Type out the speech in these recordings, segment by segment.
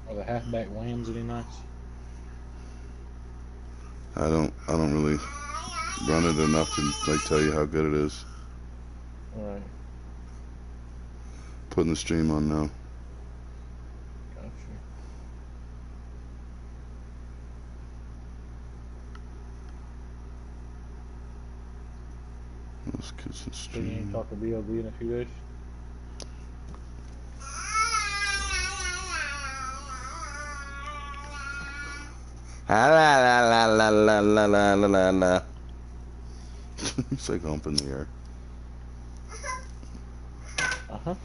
Are the halfback Lambs any nice? I don't really run it enough to like tell you how good it is. Alright. Putting the stream on now. Gotcha. Let's get some So you stream. ain't talk to BLB in a few days? La la la la la la la la la. It's like humping the air. Uh-huh.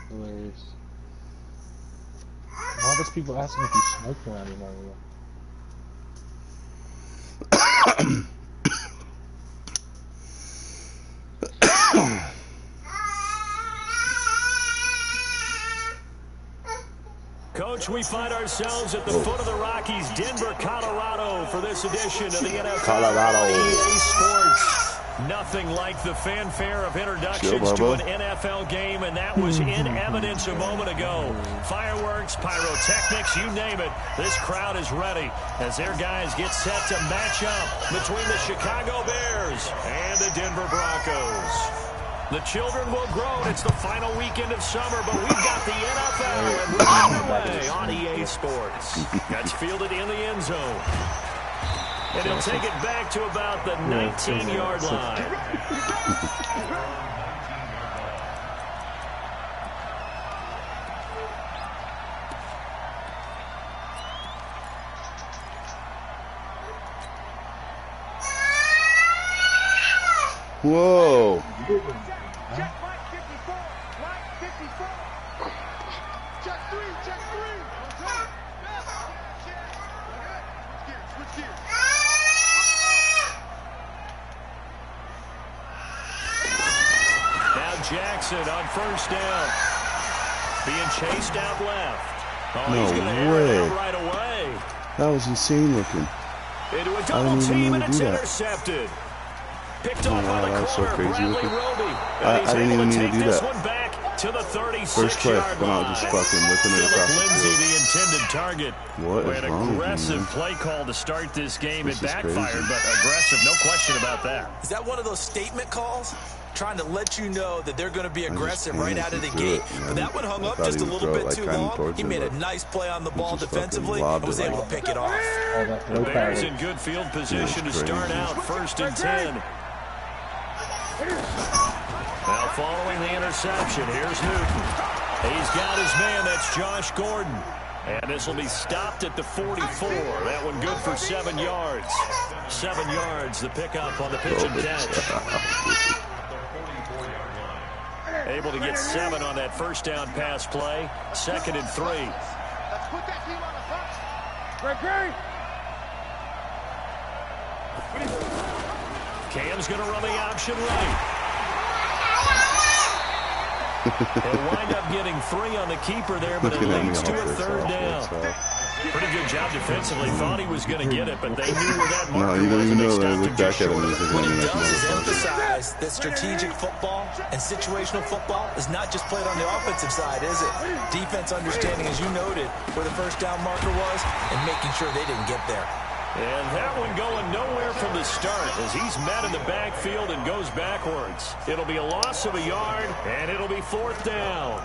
Hilarious. All those people asking if you smoke around anymore. Coach, we find ourselves at the foot of the Rockies, Denver, Colorado, for this edition of the NFL Colorado. EA Sports. Nothing like the fanfare of introductions to an NFL game, and that was in evidence a moment ago. Fireworks, pyrotechnics, you name it. This crowd is ready as their guys get set to match up between the Chicago Bears and the Denver Broncos. The children will grow. It's the final weekend of summer, but we've got the NFL and we're underway on EA Sports. That's fielded in the end zone. And he'll take it back to about the 19-yard line. Whoa. Jackson on first down. Being chased out left. Oh, no he's going to air it out way. right away. That was insane looking. Into a double team, and it's intercepted. Picked off by the was so corner, crazy Bradley looking. Roby. I didn't even need to do that. One back to the 36-yard First play, when I was just fucking whipping it across the Lindsay, field. the intended target. What is An wrong aggressive with you, play call to start this game. This It is backfired, crazy. but aggressive, no question about that. Is that one of those statement calls? Trying to let you know that they're going to be aggressive right out of the gate. But that one hung up just a little bit too long. He made a nice play on the ball defensively and was able to pick it off. The Bears in good field position to start out, 1st and 10. Now following the interception, here's Newton. He's got his man, that's Josh Gordon. And this will be stopped at the 44. That one good for 7 yards. 7 yards, the pickup on the pitch and catch. Able to get 7 on that first down pass play. 2nd and 3. Let's put that team on the front. Cam's going to run the option right. He'll wind up getting 3 on the keeper there, but it leads to a 3rd down. Pretty good job defensively. Thought he was going to get it, but they knew where that marker was, and they stopped him just short. What he does is emphasize that strategic football and situational football is not just played on the offensive side, is it? Defense understanding, as you noted, where the first down marker was and making sure they didn't get there. And that one going nowhere from the start as he's met in the backfield and goes backwards. It'll be a loss of a yard, and it'll be 4th down.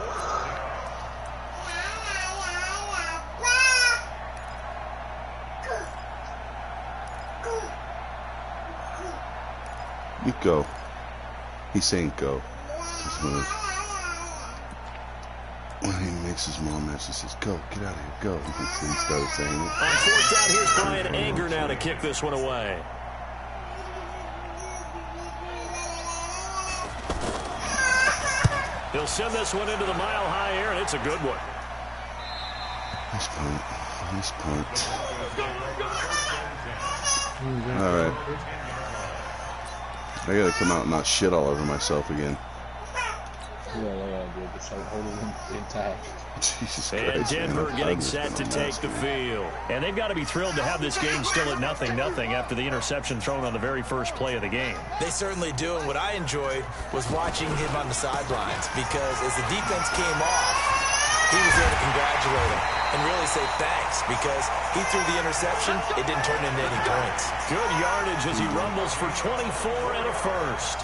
You go. He's saying go. When he makes his mom mess, he says, go, get out of here, go. He started saying it. On 4th down, here's Brian Anger now to kick this one away. He'll send this one into the mile-high air, and it's a good one. Nice punt. Nice punt. All right. I gotta come out and not shit all over myself again. Yeah, did to start holding them intact. Jesus And Christ, Denver man, getting set to take the field. And they've got to be thrilled to have this game still at 0-0 after the interception thrown on the very first play of the game. They certainly do, and what I enjoyed was watching him on the sidelines, because as the defense came off, he was there to congratulate him and really say thanks, because he threw the interception. It didn't turn into any points. Good yardage as he rumbles for 24 and a first.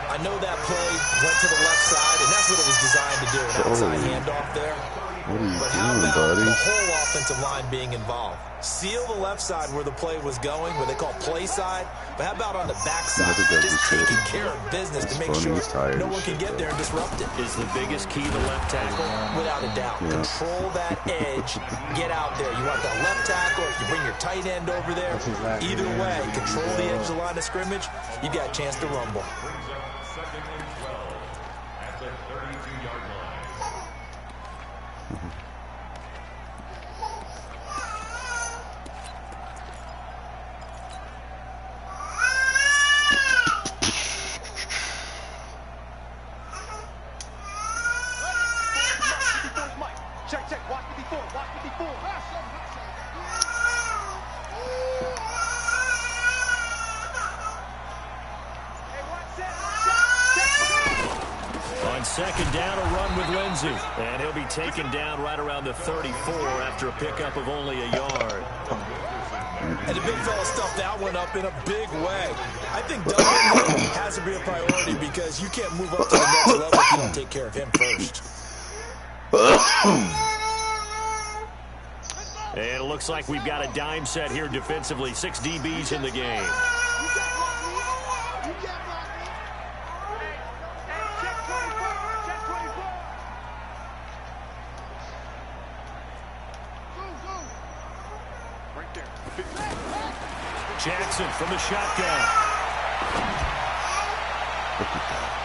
I know that play went to the left side, and that's what it was designed to do, an outside handoff there. What are you But how doing, about buddy? the whole offensive line being involved? Seal the left side where the play was going, what they call play side. But how about on the back side? Just taking care of business to make sure no one can get there and disrupt it. Is the biggest key the left tackle? Without a doubt. Yeah. Control that edge. Get out there. You want that left tackle, if you bring your tight end over there. Exactly Either it. way, control the edge of the line of scrimmage. You got a chance to rumble. Check. Watch me before. On second down, a run with Lindsey. And he'll be taken down right around the 34 after a pickup of only a yard. And the big fella stuffed that one up in a big way. I think doubling him has to be a priority, because you can't move up to the next level if you don't take care of him first. And it looks like we've got a dime set here defensively. 6 DBs in the game. Jackson from the shotgun.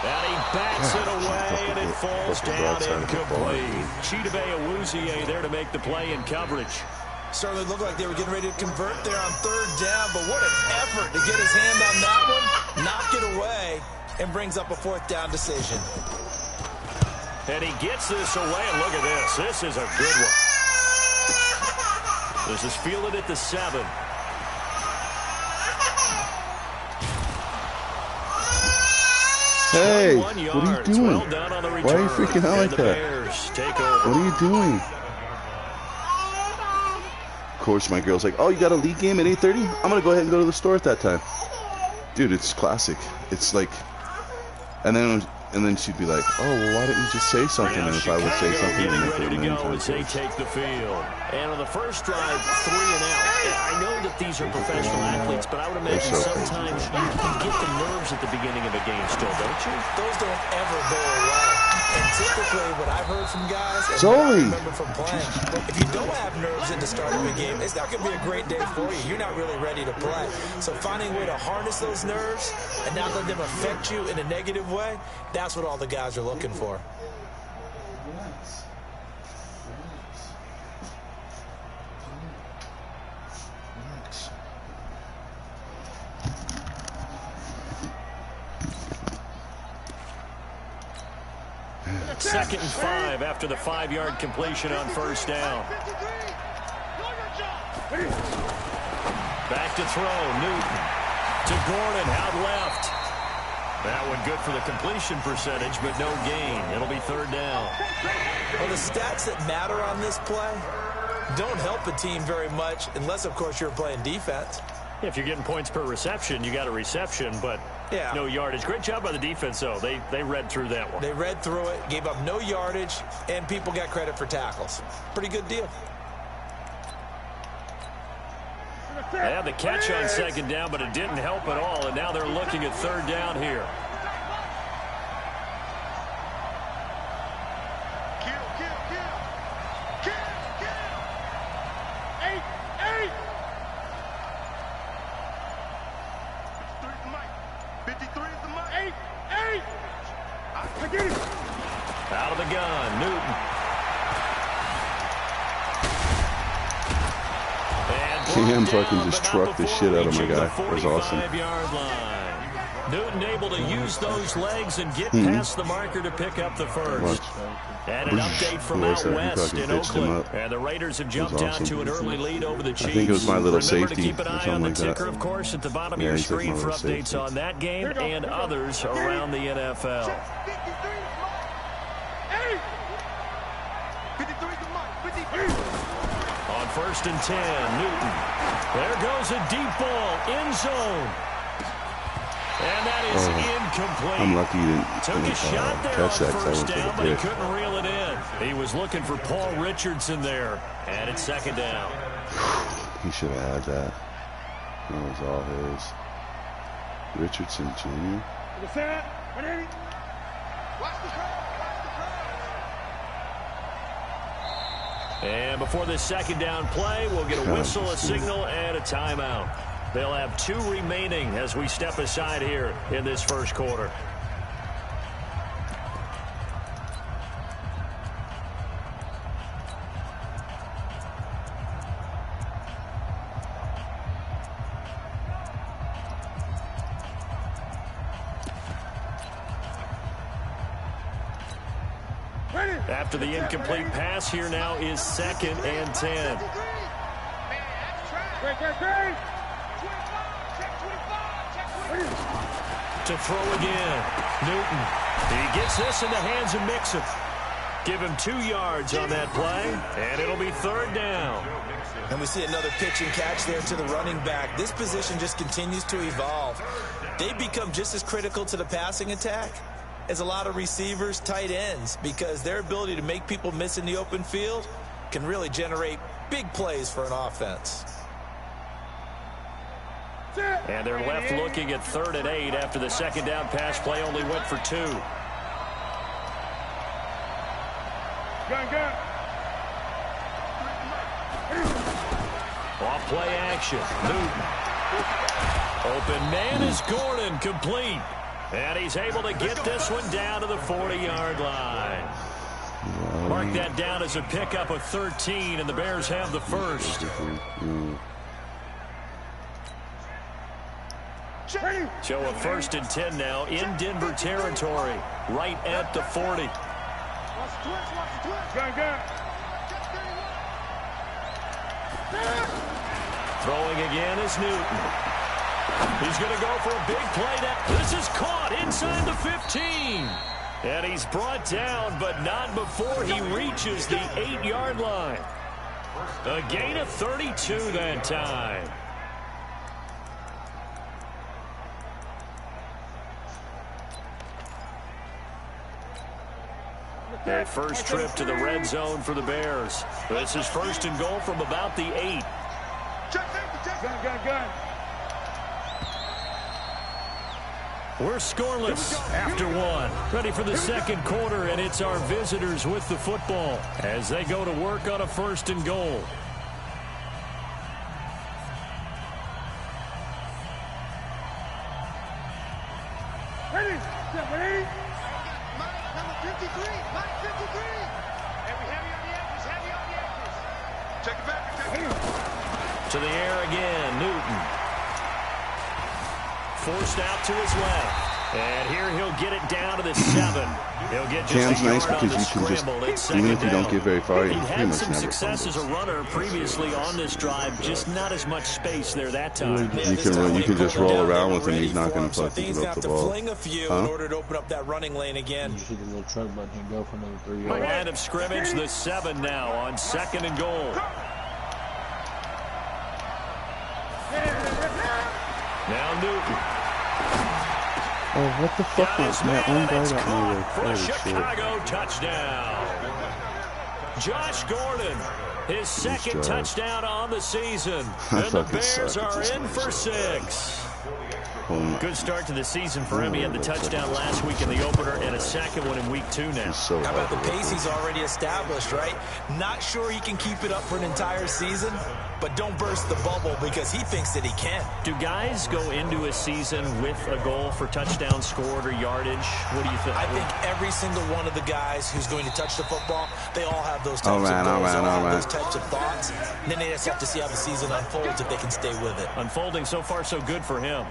And he backs it away, and it falls down incomplete. Chidobe Awuzie there to make the play in coverage. Certainly looked like they were getting ready to convert there on third down, but what an effort to get his hand on that one, knock it away, and brings up a fourth down decision. And he gets this away, and look at this. This is a good one. This is fielded at the 7. Hey, what are you doing? Well done on the return. Why are you freaking out like the that? Bears take over. What are you doing? Of course, my girl's like, oh, you got a league game at 8:30? I'm going to go ahead and go to the store at that time. Dude, it's classic. It's like, and then she'd be like, oh, well, why didn't you just say something? And if I would say something, getting then ready to they go as they take the field. And on the first drive, 3 and out. I know that these are professional athletes, but I would imagine sometimes you get the nerves at the beginning of a game still, don't you? Those don't ever go away. And typically, what I've heard from guys, and Zoe. what I remember from playing, if you don't have nerves at the start of a game, it's not going to be a great day for you. You're not really ready to play. So finding a way to harness those nerves and not let them affect you in a negative way, that's what all the guys are looking for. Second and 5 after the 5-yard completion on first down. Back to throw, Newton to Gordon, out left. That one good for the completion percentage, but no gain. It'll be third down. Well, the stats that matter on this play don't help a team very much, unless, of course, you're playing defense. If you're getting points per reception, you got a reception, but no yardage. Great job by the defense, though. They read through that one. They read through it, gave up no yardage, and people got credit for tackles. Pretty good deal. They had the catch on second down, but it didn't help at all, and now they're looking at third down here. Out of the gun, Newton. Cam fucking just trucked the shit out of my guy. That was awesome. Newton able to use those legs and get past the marker to pick up the first. And an update from out west in Oakland. And the Raiders have jumped out to an early lead over the Chiefs. I think it was my little Remember safety to keep an or eye something on the like ticker, that. of course, at the bottom of your screen for updates on that game and others around the NFL. On 1st and 10, Newton. There goes a deep ball, end zone. And that is incomplete. I'm lucky you didn't Took a shot there catch on that, 'cause I first went to down, the but he pick. couldn't reel it in. He was looking for Paul Richardson there. And it's 2nd down. He should have had that. That was all his. Richardson Jr. And before this 2nd down play, we'll get a whistle, a signal, and a timeout. They'll have 2 remaining as we step aside here in this first quarter. After the incomplete pass, here now is 2nd and 10. To throw again, Newton. He gets this in the hands of Mixon. Give him 2 yards on that play, and it'll be 3rd down. And we see another pitch and catch there to the running back. This position just continues to evolve. They become just as critical to the passing attack as a lot of receivers, tight ends, because their ability to make people miss in the open field can really generate big plays for an offense. And they're left looking at 3rd and 8 after the 2nd down pass play only went for 2. Off play action. Newton. Open man is Gordon, complete. And he's able to get this one down to the 40-yard line. Mark that down as a pickup of 13, and the Bears have the first. So a 1st and 10 now in Denver territory, right at the 40. Throwing again is Newton. He's going to go for a big play. This is caught inside the 15. And he's brought down, but not before he reaches the 8-yard line. A gain of 32 that time. A first trip to the red zone for the Bears. This is 1st and goal from about the 8. We're scoreless after 1. Ready for the 2nd quarter, and it's our visitors with the football as they go to work on a 1st and goal. Ready? Ready? Number 53. Mike 53. Heavy on the edges. Heavy on the edges. Check it back. Check it. To the air again, Newton. Forced out to his left. And here he'll get it down to the 7. He'll get just Cam's a yard nice on because the you can just, scramble. even if you don't get very far, you He pretty had much some never success as a fumble. runner previously on this drive, just not as much space there that time. You can just roll around with him. He's not going to fucking give up the ball. Fling a few in order to open up that running lane again. You see the little truck button and go for another 3 The yards. line of scrimmage, the 7 now on 2nd and goal. Now Newton. Oh, what the fuck? Got his That man, one guy it's got me caught there. for a Holy shit. Chicago touchdown. Josh Gordon, his 2nd job. touchdown on the season. I And the fucking Bears suck at are this in game. for 6. Oh, Good start to the season for him. He had the touchdown last week in the opener and a 2nd one in week 2 now. he's so How about the hard to pace work he's already established, right? Not sure he can keep it up for an entire season, but don't burst the bubble because he thinks that he can. Do guys go into a season with a goal for touchdown scored or yardage? What do you think? I think every single one of the guys who's going to touch the football, they all have those types All of right, goals, all have right. those types of thoughts. And then they just have to see how the season unfolds if they can stay with it. Unfolding so far so good for him.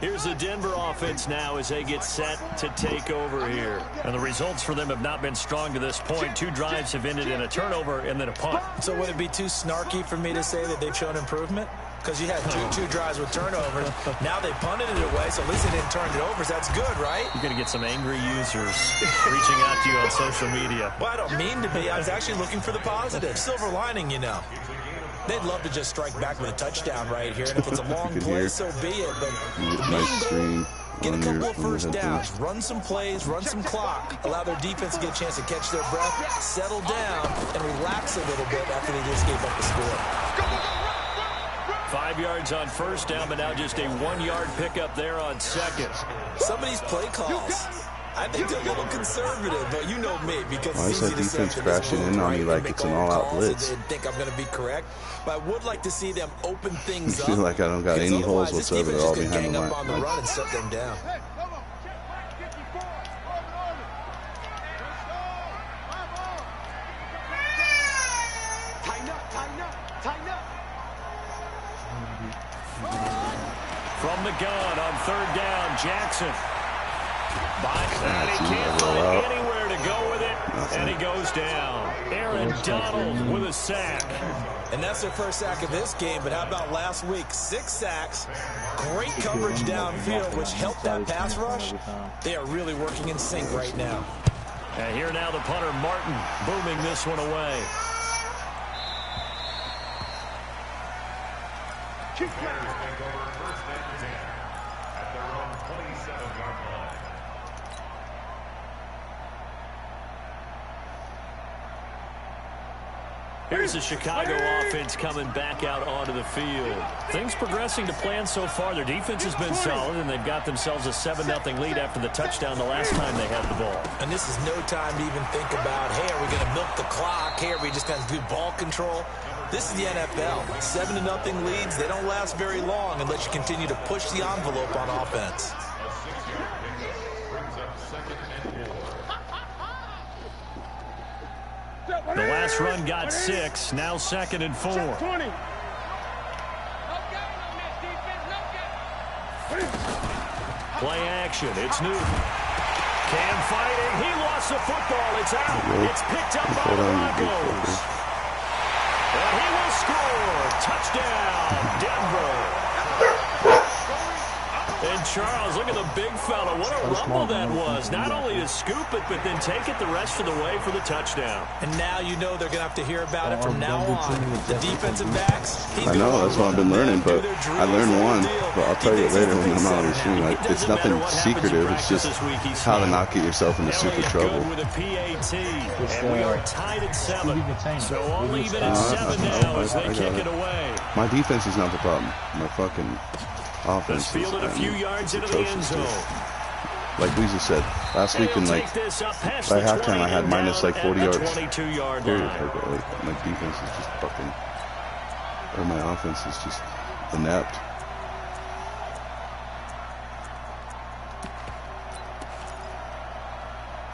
Here's the Denver offense now as they get set to take over here. And the results for them have not been strong to this point. 2 drives have ended in a turnover and then a punt. So would it be too snarky for me to say that they've shown improvement? Because you had two drives with turnovers. Now they punted it away, so at least they didn't turn it over. So that's good, right? You're going to get some angry users reaching out to you on social media. Well, I don't mean to be. I was actually looking for the positive. Silver lining, you know. They'd love to just strike back with a touchdown right here. And if it's a long play, so be it. But the main goal, get a couple of first downs, run some plays, run some clock, allow their defense to get a chance to catch their breath, settle down, and relax a little bit after they just gave up the score. 5 yards on first down, but now just a 1-yard pickup there on second. Some of these play calls, I think they're a little conservative, but you know me, because why is that defense crashing in on me like it's an all-out blitz? I think I'm going to be correct, but I would like to see them open things I feel up. like I don't got any holes whatsoever. They're all behind the line. On the run and shut them down. From the gun on third down, Jackson. And he can't find anywhere to go with it, and he goes down. Aaron Donald with a sack. And that's their first sack of this game, but how about last week? 6 sacks, great coverage downfield, which helped that pass rush. They are really working in sync right now. And here now the punter, Martin, booming this one away. Here's the Chicago offense coming back out onto the field. Things progressing to plan so far. Their defense has been solid, and they've got themselves a 7-0 lead after the touchdown the last time they had the ball. And this is no time to even think about, hey, are we going to milk the clock? Hey, are we just going to do ball control? This is the NFL. 7-0 leads, they don't last very long unless you continue to push the envelope on offense. The last run got 6, now 2nd and 4. Play action, it's Newton. Cam fighting, he lost the football, it's out. It's picked up by the Broncos. And he will score. Touchdown, Denver. And Charles, look at the big fella. What a rumble that was. Not only to scoop it, but then take it the rest of the way for the touchdown. And now you know they're going to have to hear about it from now on. The defensive backs. I know, that's what I've been learning, but I learned one. But I'll tell you later when I'm out of the stream. It's nothing secretive. It's just how to not get yourself into super trouble. With a PAT, and we are tied at 7. So only even at 7 now as they kick it away. My defense is not the problem. My fucking offense is fielded a few yards into the end zone. Like we just said last week, and like by halftime I had minus like 40 yards. 22-yard period. line. Like, my defense is just fucking, or my offense is just inept.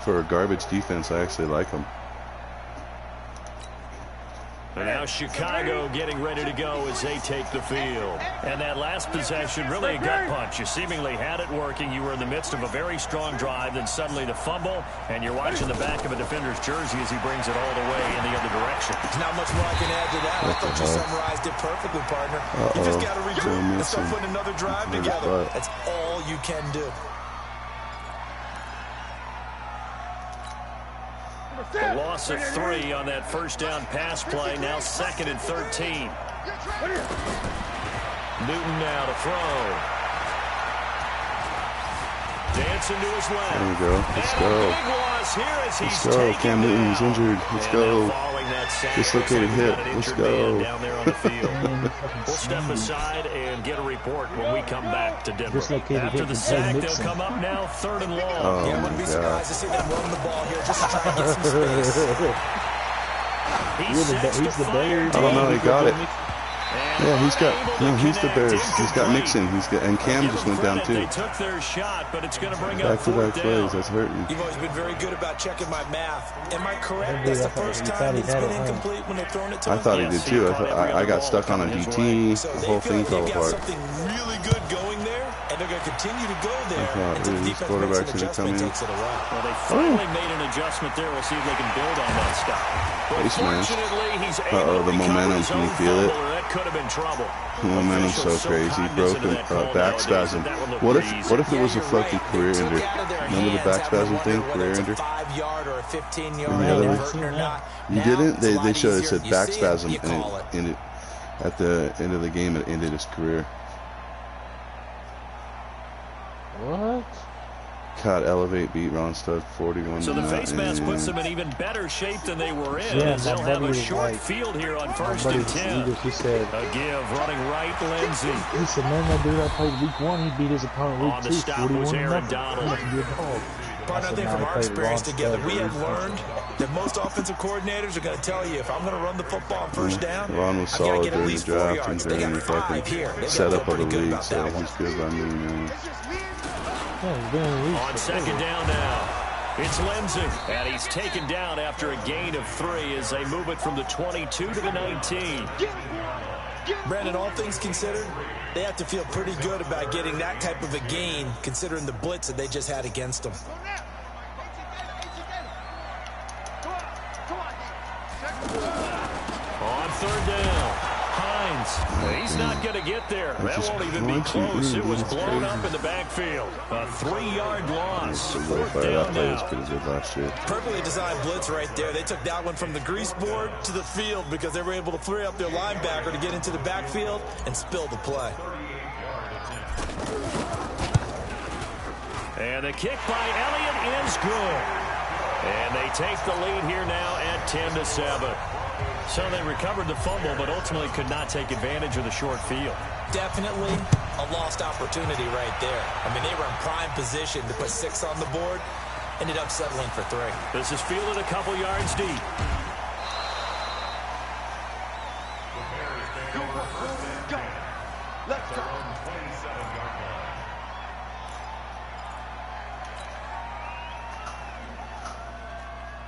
For a garbage defense, I actually like them. And now Chicago getting ready to go as they take the field. And that last possession, really a gut punch. You seemingly had it working. You were in the midst of a very strong drive. Then suddenly the fumble, and you're watching the back of a defender's jersey as he brings it all the way in the other direction. There's not much more I can add to that. I thought you summarized it perfectly, partner. You just got to regroup and start putting another drive together. That's all you can do. The loss of 3 on that first down pass play. Now 2nd and 13. Newton now to throw. Dancing to his left. There we go. Let's go. Let's go. Cam Newton's injured. Let's go. Dislocated hip. Let's go. Down there on the field. We'll step aside and get a report when we come back to Denver. After the sack, they'll come up now 3rd and long. Oh, yeah, I wouldn't be surprised to see them run the ball here just to try and get some space. He's the Bears. I don't know. He got it. Yeah, he's the Bears. He's got Mixon. And Cam just went down too. They took their shot, but it's going to bring up 4th back-to-back plays. That's hurting. You've always been very good about checking my math. Am I correct? That's the first time he's been incomplete when they've thrown it to him? I thought he did too. I got stuck on a DT. The whole thing fell apart. Something really good going there, And they're going to continue to go there until the defense makes an adjustment and takes it away. Well, they finally made an adjustment there. We'll see if they can build on that stop. But fortunately, he's able to the momentum, can you feel it? That could have been trouble. The momentum's so crazy. Broken back spasm. What if it was a fucking career ender? Remember the back spasm thing? Career ender? 5-yard or a 15-yard. You didn't? They showed it said back spasm, and it ended at the end of the game. It ended his career. What? Caught elevate beat Ron Stud 41. So the face mask puts them in even better shape than they were in. Yeah, as they'll have a short like, field here on 1st and 10. He said, a give running right, Lindsey. He said, man, that dude I played week 1, he beat his opponent week 2. On the stop was Aaron Donald. But I think from our experience together, we have learned that most offensive coordinators are going to tell you, if I'm going to run the football on first down, Ron was solid during the draft and during the fucking setup of the league, so he's good by me, man. On 2nd down now, it's Lindsey. And he's taken down after a gain of 3 as they move it from the 22 to the 19. Brandon, all things considered, they have to feel pretty good about getting that type of a gain, considering the blitz that they just had against them. On 3rd down, Hines. He's not going to get there. That won't even be close. It was blown up in the backfield. A 3-yard loss. 4th down now. Perfectly designed blitz right there. They took that one from the grease board to the field because they were able to free up their linebacker to get into the backfield and spill the play. And the kick by Elliott is good. And they take the lead here now at 10-7. So they recovered the fumble, but ultimately could not take advantage of the short field. Definitely a lost opportunity right there. I mean, they were in prime position to put 6 on the board. Ended up settling for 3. This is fielded a couple yards deep.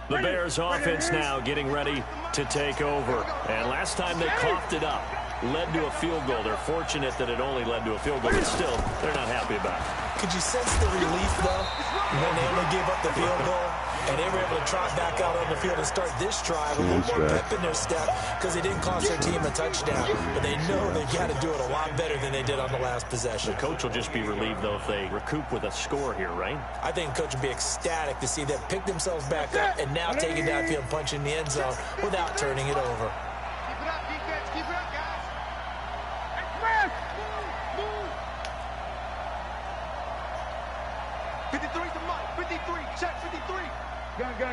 The Bears offense now getting ready to take over. And last time they coughed it up, led to a field goal. They're fortunate that it only led to a field goal, but still, they're not happy about it. Could you sense the relief, though, when they only gave up the field goal and they were able to trot back out on the field and start this drive with a little more pep in their step because they didn't cost their team a touchdown, but they know they've got to do it a lot better than they did on the last possession. The coach will just be relieved, though, if they recoup with a score here, right? I think the coach will be ecstatic to see them pick themselves back up and now take it downfield and punch in the end zone without turning it over. Keep it up, defense. Keep it up, guys. Hey, move, move. 53's the mark. 53. Check 53.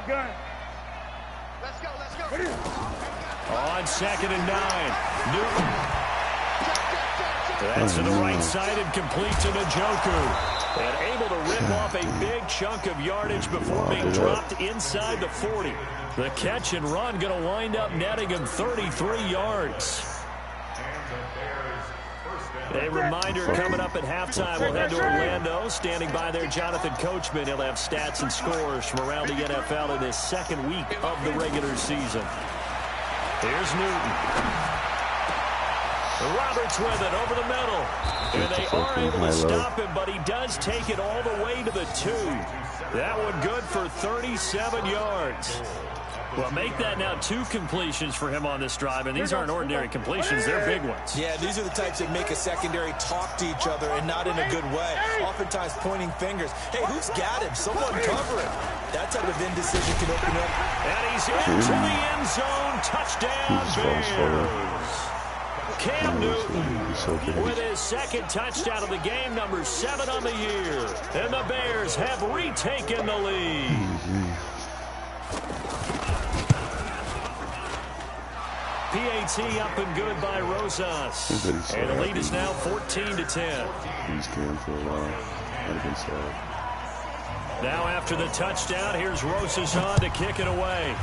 Gun. Let's go. On 2nd and 9, Newton. That's to the right side and complete to Njoku. And able to rip off a big chunk of yardage before being dropped inside the 40. The catch and run going to wind up netting him 33 yards. A reminder coming up at halftime. We'll head to Orlando. Standing by there, Jonathan Coachman. He'll have stats and scores from around the NFL in this 2nd week of the regular season. Here's Newton. Roberts with it over the middle. And they are able to stop him, but he does take it all the way to the 2. That one good for 37 yards. Well, make that now 2 completions for him on this drive, and these aren't ordinary completions. They're big ones. Yeah, these are the types that make a secondary talk to each other and not in a good way. Oftentimes pointing fingers. Hey, who's got him? Someone cover him. That type of indecision can open up. And he's into the end zone. Touchdown, Bears. Cam Newton with his 2nd touchdown of the game, number 7 on the year. And the Bears have retaken the lead. PAT up and good by Rosas. And the lead is now 14-10. He's going for a while. Now after the touchdown, here's Rosas on to kick it away.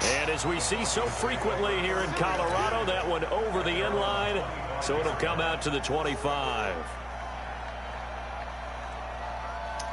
And as we see so frequently here in Colorado, that one over the end line, so it'll come out to the 25.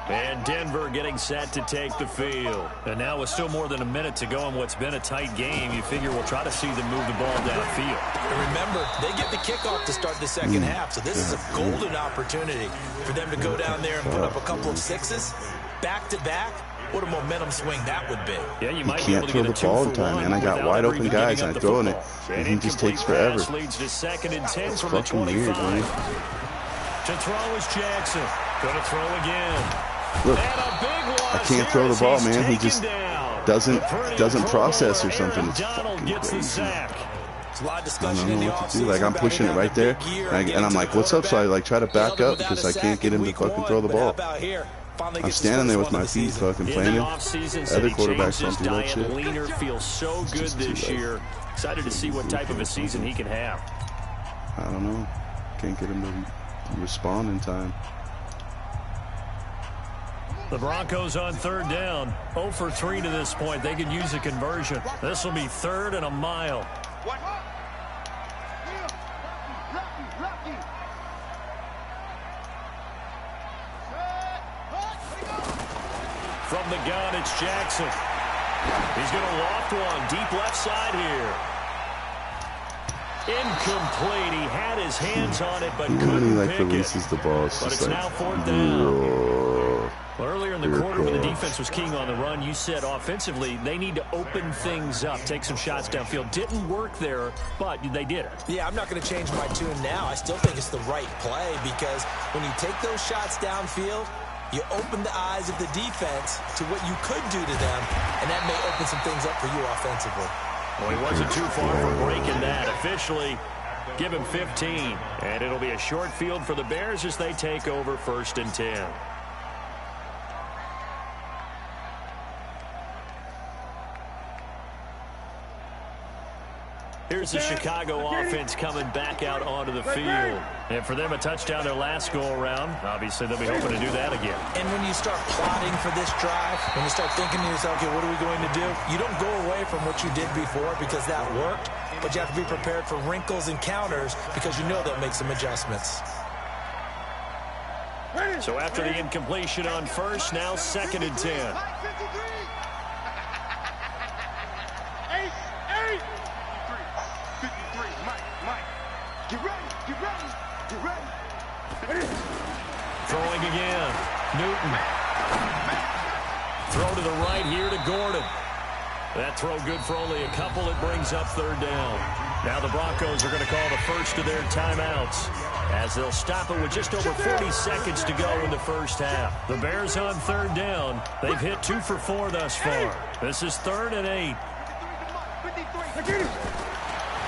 And Denver getting set to take the field. And now with still more than a minute to go in what's been a tight game, you figure we'll try to see them move the ball downfield. And remember, they get the kickoff to start the second half, so this is a golden opportunity for them to go down there and put up a couple of sixes back-to-back. What a momentum swing that would be. Yeah, you might can't throw the ball in time, man. I got wide open guys, and I'm throwing it, and he just takes forever. Leads to 2nd and 10 It's from the fucking 25. weird, man. To throw is Jackson. Going to throw again. Look, And a big I can't throw the ball, man. He just doesn't process or something. It's fucking crazy. A lot of I discussion don't in know the what to do. offseason Like, I'm about pushing him it right having a there, big year and I'm like, what's up? So I like try to back up because I can't get him to fucking throw the ball. I'm standing there with my feet fucking planted. Other quarterbacks don't do that shit. Leaner feels so good this year. Excited to see what type of a season he can have. I don't know. Can't get him to respond in time. The Broncos on 3rd down. 0 for 3 to this point. They could use a conversion. This will be 3rd and a mile. From the gun, it's Jackson. He's going to loft one. Deep left side here. Incomplete. He had his hands on it, but couldn't pick releases it. the ball, it's But just it's like, now 4th down. Well, earlier in the quarter when the God. defense was king on the run, you said offensively they need to open things up, take some shots downfield. Didn't work there, but they did it. Yeah, I'm not going to change my tune now. I still think it's the right play because when you take those shots downfield, you open the eyes of the defense to what you could do to them, and that may open some things up for you offensively. Well, he wasn't too far from breaking that. Officially, give him 15, and it'll be a short field for the Bears as they take over 1st and 10. Here's the Chicago offense coming back out onto the field. And for them, a touchdown their last go-around. Obviously, they'll be hoping to do that again. And when you start plotting for this drive, when you start thinking to yourself, okay, what are we going to do? You don't go away from what you did before because that worked, but you have to be prepared for wrinkles and counters because you know they'll make some adjustments. So after the incompletion on 1st, now 2nd and 10. Get ready, get ready, get ready. Throwing again. Newton. Throw to the right here to Gordon. That throw good for only a couple. It brings up 3rd down. Now the Broncos are going to call the first of their timeouts as they'll stop it with just over 40 seconds to go in the first half. The Bears on 3rd down. They've hit 2 for 4 thus far. This is 3rd and 8.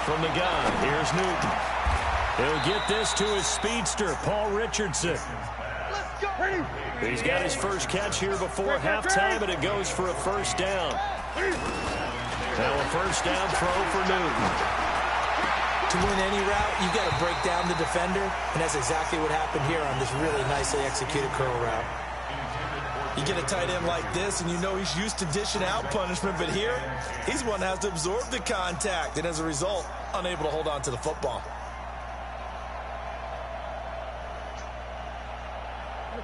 From the gun, here's Newton. He'll get this to his speedster, Paul Richardson. He's got his first catch here before halftime, and it goes for a 1st down. Now a 1st down throw for Newton. To win any route, you've got to break down the defender, and that's exactly what happened here on this really nicely executed curl route. You get a tight end like this, and you know he's used to dishing out punishment, but here, he's one that has to absorb the contact, and as a result, unable to hold on to the football.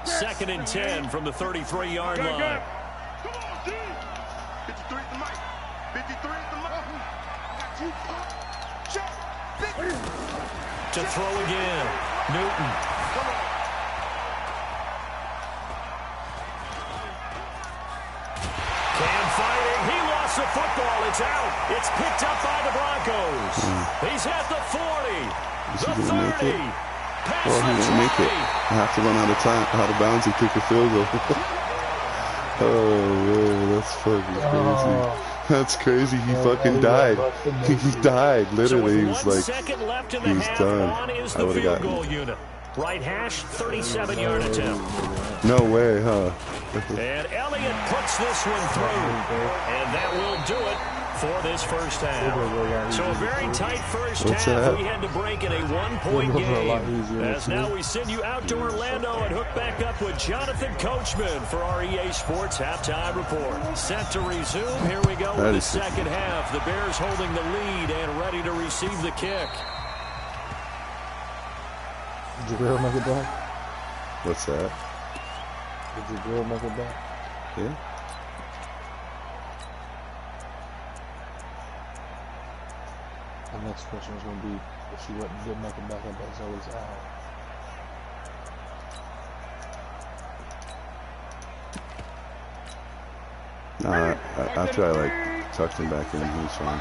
2nd and 10 from the 33-yard line. Come on, D. 53 at the mic. 53 at the mic. Got you. Check. To throw again. Newton. Cam fighting. He lost the football. It's out. It's picked up by the Broncos. He's at the 40. The 30. Well, he didn't make it. I have to run out of bounds. He took a field goal. Oh, man, that's fucking crazy. That's crazy. He fucking died. He died. Literally, he was like, he's done. I would have gotten it. Right hash, 37-yard attempt. No way, huh? And Elliott puts this one through. And that will do it for this first half. So a very tight first half. That? We had to break in a one-point game. As now we send you out to Orlando and hook back up with Jonathan Coachman for our EA Sports Halftime Report. Set to resume. Here we go with the second half. The Bears holding the lead and ready to receive the kick. Did you really make it back? What's that? Did your girl make it back? Yeah. The next question is going to be if she didn't make it back, I bet Zoe's out. After I like tucked him back in, he was fine.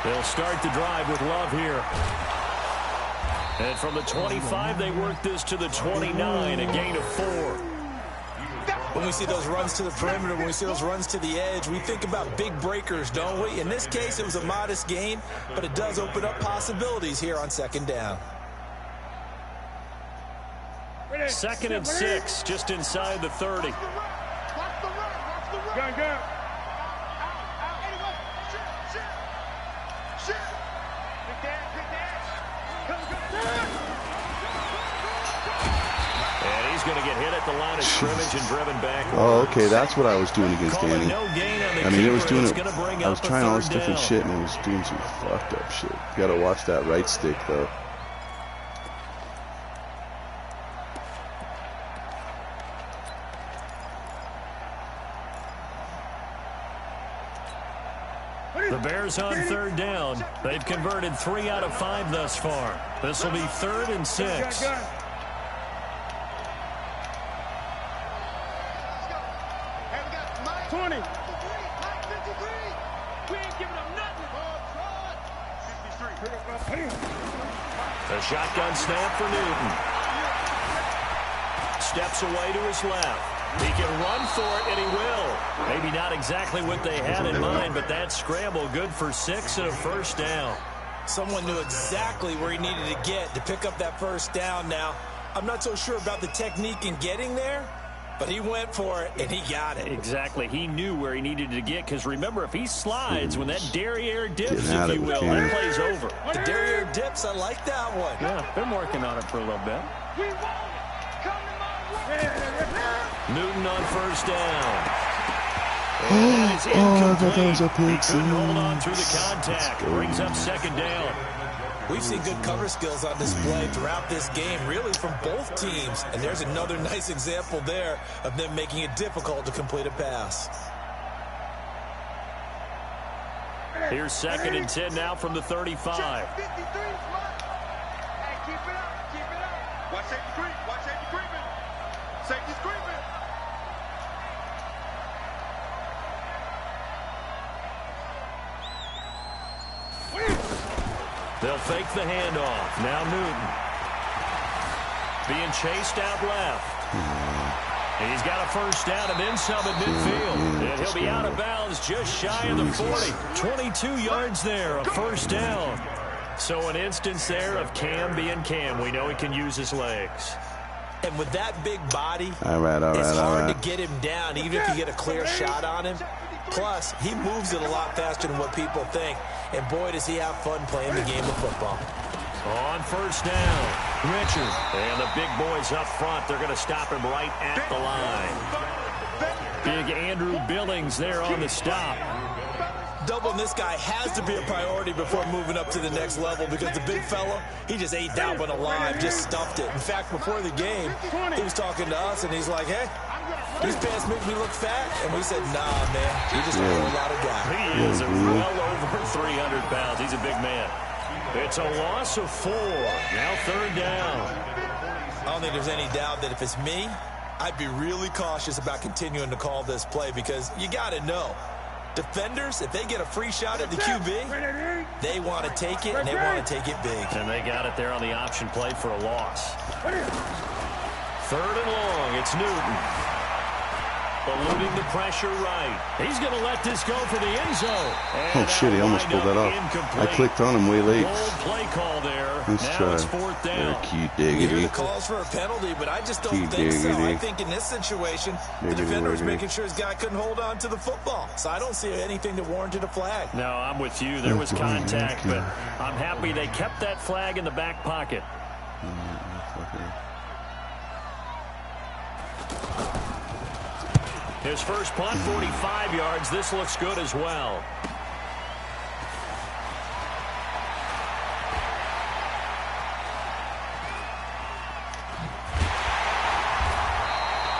They'll start the drive with Love here. And from the 25, they work this to the 29, a gain of 4. When we see those runs to the perimeter, when we see those runs to the edge, we think about big breakers, don't we? In this case, it was a modest gain, but it does open up possibilities here on second down. 2nd and 6, just inside the 30. And he's going to get hit at the line of scrimmage and driven back. Oh, okay, that's what I was doing against Danny. No gain on the I mean, it was keeper. doing It's it. gonna bring I was up a trying all this third different down. shit, and it was doing some fucked up shit. You gotta watch that right stick, though. The Bears on 3rd down. They've converted 3 out of 5 thus far. This will be 3rd and 6. A shotgun snap for Newton. Steps away to his left. He can run for it, and he will. Maybe not exactly what they had in mind, but that scramble good for 6 and a first down. Someone knew exactly where he needed to get to pick up that first down. Now, I'm not so sure about the technique in getting there, but he went for it, and he got it. Exactly. He knew where he needed to get, because remember, if he slides, when that derriere dips, Get out if you of it, will, Cam. that play's over. The derriere dips, I like that one. Yeah, been working on it for a little bit. Newton on first down. And that is I thought that was a incomplete. pick He couldn't hold on six. through the contact. Brings up 2nd down. We've seen good cover skills on display throughout this game, really from both teams. And there's another nice example there of them making it difficult to complete a pass. Here's 2nd and 10 now from the 35. Hey, keep it up, keep it up. Watch safety creep, watch safety creeping. Safety's creeping. They'll fake the handoff. Now Newton. Being chased out left. He's got a first down and then some at midfield. And he'll be out of bounds just shy of the 40. 22 yards there, a first down. So an instance there of Cam being Cam. We know he can use his legs. And with that big body, All right. it's hard to get him down, even if you get a clear shot on him. Plus, he moves it a lot faster than what people think. And boy, does he have fun playing the game of football. On first down, Richard. And the big boys up front, they're going to stop him right at the line. Big Andrew Billings there on the stop. Doubling this guy has to be a priority before moving up to the next level, because the big fella, he just ate that one alive, just stuffed it. In fact, before the game, he was talking to us, and he's like, hey, these pants make me look fat. And we said, nah, man, you're just a whole lot of guy. He is well over 300 pounds. He's a big man. It's a loss of 4. Now 3rd down. I don't think there's any doubt that if it's me, I'd be really cautious about continuing to call this play, because you got to know, defenders, if they get a free shot at the QB, they want to take it, and they want to take it big. And they got it there on the option play for a loss. 3rd and long. It's Newton. Eluding the pressure right. He's going to let this go for the end zone. Oh, shit, he almost pulled that off. I clicked on him way late. Bold play call there. Let's now try. it's 4th down. Key We hear diggity. the calls for a penalty, but I just don't Key think so. diggity. I think in this situation, the Diggity defender was wiggity. making sure his guy couldn't hold on to the football. So I don't see anything that warranted a flag. No, I'm with you. There was contact, but I'm happy they kept that flag in the back pocket. His first punt, 45 yards. This looks good as well.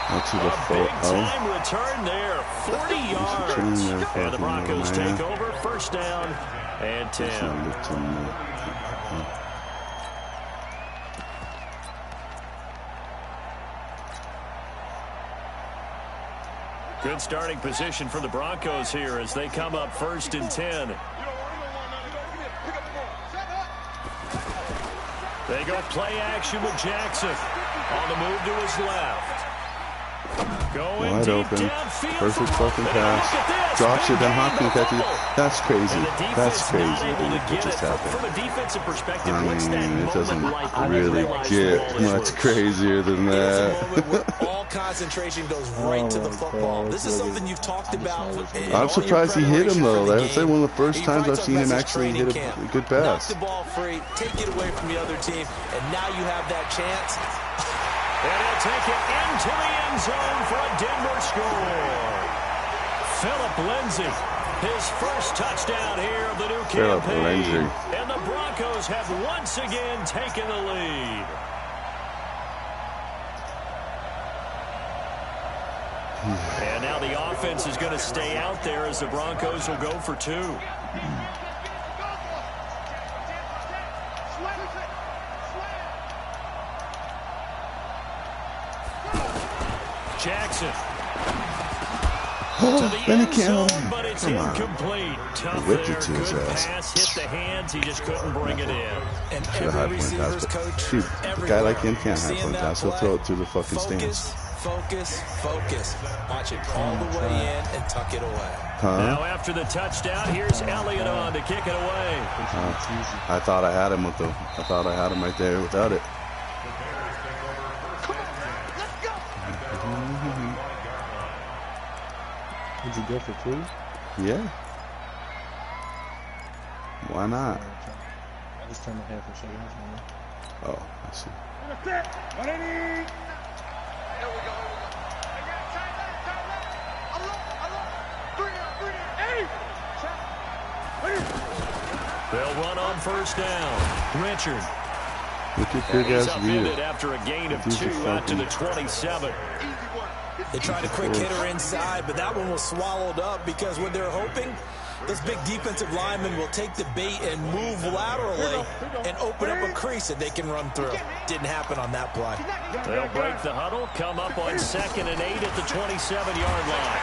Out to the Big-time return there, 40 yards. And the Broncos take over, first down and 10. Good starting position for the Broncos here as they come up first and 10. They go play action with Jackson. On the move to his left. Going wide open. Perfect fucking pass. Drops it, then Hopkins catches it. That's crazy. That's crazy, dude. What just happened? From a defensive perspective, I mean, it doesn't really get much crazier than that. All concentration goes right to the football. This is something you've talked about. I'm surprised he hit him, though. That's one of the first times I've seen him actually hit a good pass. Knock the ball free, take it away from the other team, and now you have that chance. And he'll take it into the end zone for a Denver score. Philip Lindsay, his first touchdown here of the new campaign. And the Broncos have once again taken the lead. And now the offense is going to stay out there as the Broncos will go for 2. Jackson. To the end zone, but it's incomplete. Tough there. Good pass. Hit the hands. He just couldn't bring it in. And every receiver's coach, dude, a guy like him can't have point pass. He'll throw it through the fucking stands. Focus. Watch it all the way in and tuck it away. Now after the touchdown, here's Elliott on to kick it away. I thought I had him with the. I thought I had him right there without it. Would you go for 2? Yeah. Why not? I just turned my head for a second. Oh, I see. They'll run on first down. Richard. Look at big ass reader. After a gain of 2 out to the 27. They tried a quick hitter inside, but that one was swallowed up because what they're hoping, those big defensive linemen will take the bait and move laterally and open up a crease that they can run through. Didn't happen on that play. They'll break the huddle, come up on 2nd and 8 at the 27-yard line.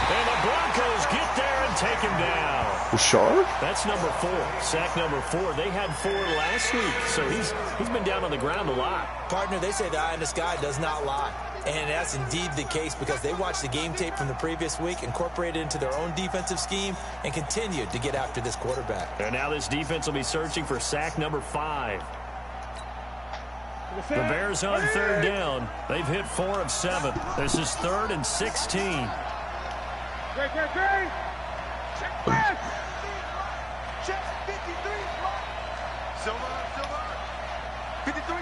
And the Broncos get there and take him down. Bashard? That's number 4. Sack number 4. They had 4 last week, so he's been down on the ground a lot. Partner, they say the eye in the sky does not lie. And that's indeed the case because they watched the game tape from the previous week, incorporated it into their own defensive scheme, and continued to get after this quarterback. And now this defense will be searching for sack number 5. The Bears on 3rd down. They've hit 4 of 7. This is 3rd and 16. Great. Check back. Check 53. Silver. 53.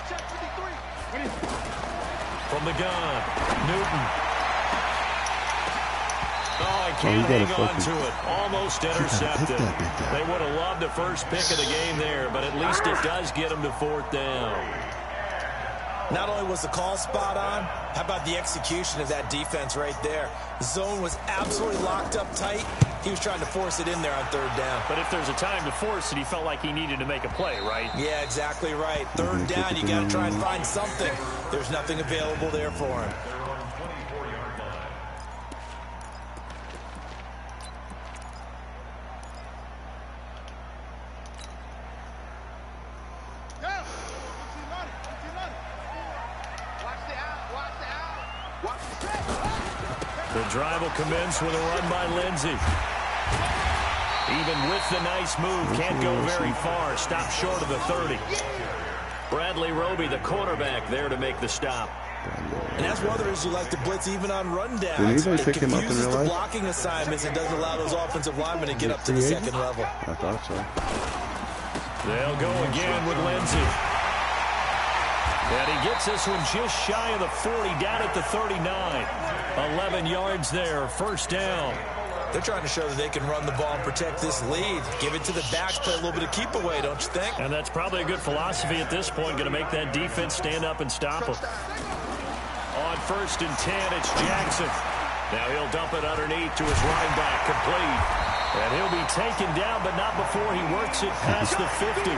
Check 53. From the gun, Newton. Oh, I can't hang on to it. Almost intercepted. They would have loved the first pick of the game there, but at least it does get them to 4th down. Not only was the call spot on, how about the execution of that defense right there? The zone was absolutely locked up tight. He was trying to force it in there on 3rd down. But if there's a time to force it, he felt like he needed to make a play, right? Yeah, exactly right. 3rd down, you got to try and find something. There's nothing available there for him. The drive will commence with a run by Lindsay. Even with the nice move, can't go very far. Stop short of the 30. Bradley Roby, the quarterback, there to make the stop. And that's one of the reasons you like to blitz even on rundowns. Did anybody pick him up in real life? The blocking assignments and doesn't allow those offensive linemen to get up to the 2nd level. I thought so. They'll go again with Lindsay. And he gets this one just shy of the 40, down at the 39. 11 yards there, 1st down. They're trying to show that they can run the ball and protect this lead. Give it to the backs, play a little bit of keep away, don't you think? And that's probably a good philosophy at this point, going to make that defense stand up and stop them. On 1st and 10, it's Jackson. Now he'll dump it underneath to his running back, complete. And he'll be taken down, but not before he works it past the 50.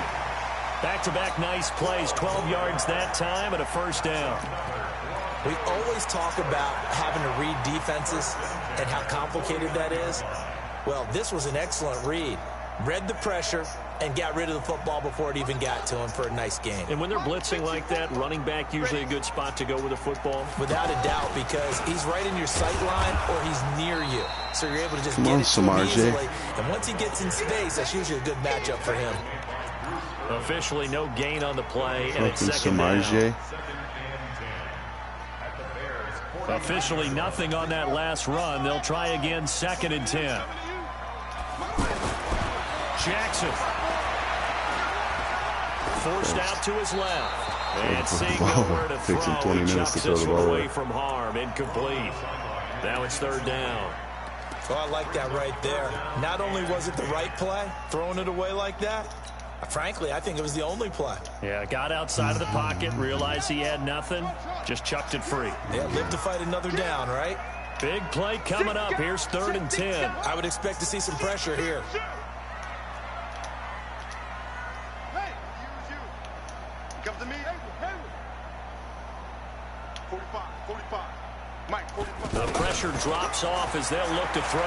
Back-to-back nice plays, 12 yards that time and a first down. We always talk about having to read defenses and how complicated that is. Well, this was an excellent read. Read the pressure and got rid of the football before it even got to him for a nice game. And when they're blitzing like that, running back usually a good spot to go with a football? Without a doubt, because he's right in your sight line or he's near you. So you're able to just Come get on, it to him Samardzej. easily. And once he gets in space, that's usually a good matchup for him. Officially no gain on the play, and it's Fucking second down. Samardzej. Officially nothing on that last run. They'll try again, 2nd and 10. Jackson. Forced out to his left. And seeing nowhere to Takes him throw, 20 he minutes to chucks throw this the one ball away away. from harm. Incomplete. Now it's 3rd down. Oh, I like that right there. Not only was it the right play, throwing it away like that, frankly, I think it was the only play. Yeah, got outside of the pocket, realized he had nothing, just chucked it free. Yeah, live to fight another down, right? Big play coming up. Here's 3rd and 10. I would expect to see some pressure here. Hey, you. Come to me. 45, 45. Mike, 45. The pressure drops off as they'll look to throw.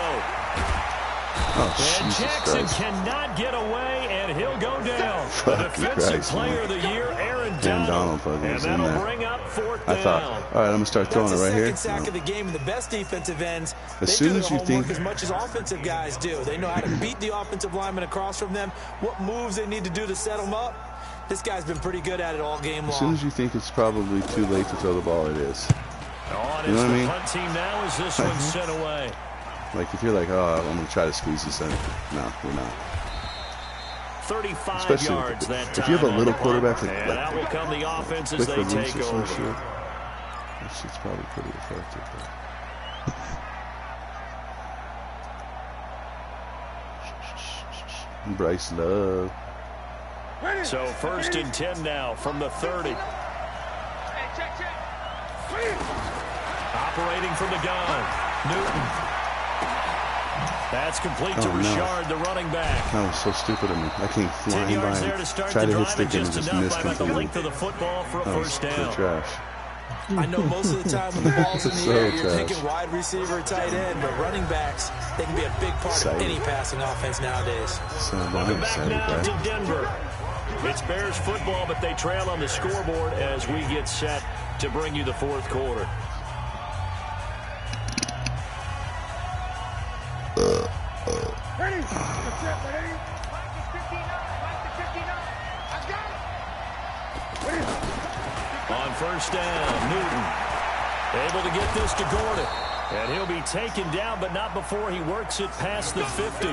Oh, And Jesus Jackson Christ. cannot get away, and he'll go down. The Fucking Defensive Christ, Player man. of the Year, Aaron Dan Donald. Donald fucking And was in that'll there. bring up 4th I down. thought, all right, I'm going to start throwing That's it the right here. second sack of the game, and the best defensive ends, As they soon do as their you homework think- as much as offensive guys do. They know how to beat the offensive lineman across from them, what moves they need to do to set them up. This guy's been pretty good at it all game As soon long. as you think it's probably too late to throw the ball, it is. On You know is what I the mean? punt team now as this one's sent away. Like, if you're like, oh, I'm going to try to squeeze this in. No, you're not. 35 Especially yards that time. if you have a on little the punt. quarterback like And out will come the offense as with they the take releases and over. shit, that shit's probably pretty effective. But. Bryce Love. So 1st and 10 now from the 30. Hey, check. Operating from the gun. Newton. That's complete to Oh, no. Richard, the running back. That was so stupid of me. I came 10 flying by yards there to and start tried the to hit drive, stick and and just just enough missed by about the completely. length of the football for a That was first pretty down. trash. I know most of the time when the ball's in the So air, you're trash. thinking wide receiver, tight end, but running backs, they can be a big part of Excited. any passing offense nowadays. So I'm Welcome back excited, now bro. to Denver. It's Bears football, but they trail on the scoreboard as we get set to bring you the 4th quarter. Ready? That's it, ready? Mike is 59. Mike is 59. I got it. Ready? On 1st down, Newton able to get this to Gordon. And he'll be taken down, but not before he works it past the 50.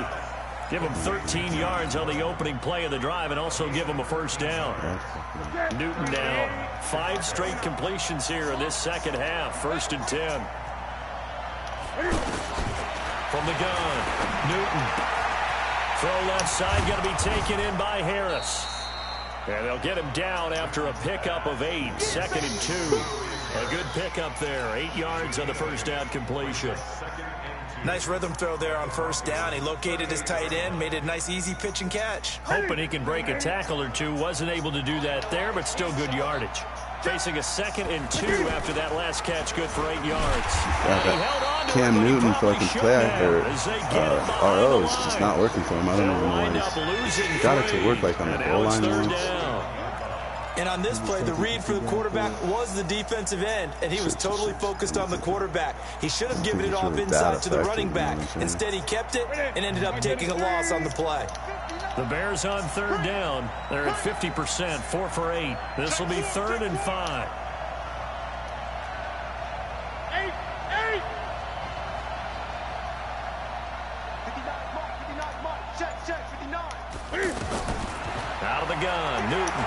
Give him 13 yards on the opening play of the drive and also give him a first down. Newton now 5 straight completions here in this second half. 1st and 10. From the gun, Newton. Throw left side, going to be taken in by Harris. And they'll get him down after a pickup of 8. 2nd and 2. A good pickup there. 8 yards on the first down completion. Nice rhythm throw there on 1st down. He located his tight end, made it a nice, easy pitch and catch. Hoping he can break a tackle or two. Wasn't able to do that there, but still good yardage. Facing a 2nd and 2 after that last catch. Good for 8 yards. He held on to it, Cam but he Newton probably fucking should play have or as they get him behind RO the is just line. not working for him. I don't They'll even know wind why up losing he's got it to 3. work like on the And goal now it's line 3rd once. down. And on this play, the read for the quarterback was the defensive end, and he was totally focused on the quarterback. He should have given it It's off really inside that to the running effective, you know back. what I'm saying? Instead, he kept it and ended up taking a loss on the play. The Bears on 3rd down. They're at 50%, 4 for 8. This will be 3rd and 5. 8. 59, Mike. Check, 59. Out of the gun, Newton.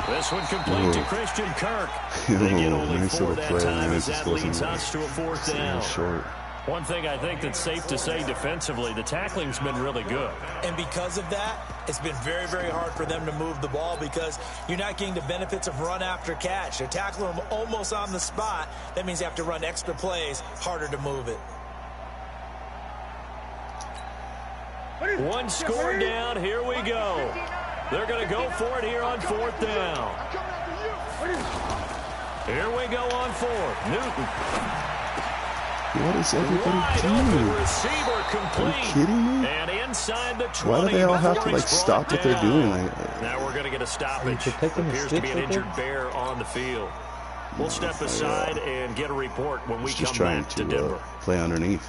This one complete to Christian Kirk. They get only Nice 4 little that play, time man. as It just that leads wasn't us to a 4th down. short. One thing I think that's safe to say defensively, the tackling's been really good. And because of that, it's been very, very hard for them to move the ball because you're not getting the benefits of run after catch. They're tackling them almost on the spot. That means you have to run extra plays, harder to move it. One score down, here we go. They're going to go for it here on 4th down. Here we go on 4th. Newton. What is everybody doing? Receiver complete. Are you kidding me? And inside the 20. Why do they all have to like stop what they're doing? Now we're going to get a stoppage. Appears to be an injured bear on the field. We'll step aside and get a report when we come back to Denver. Play underneath.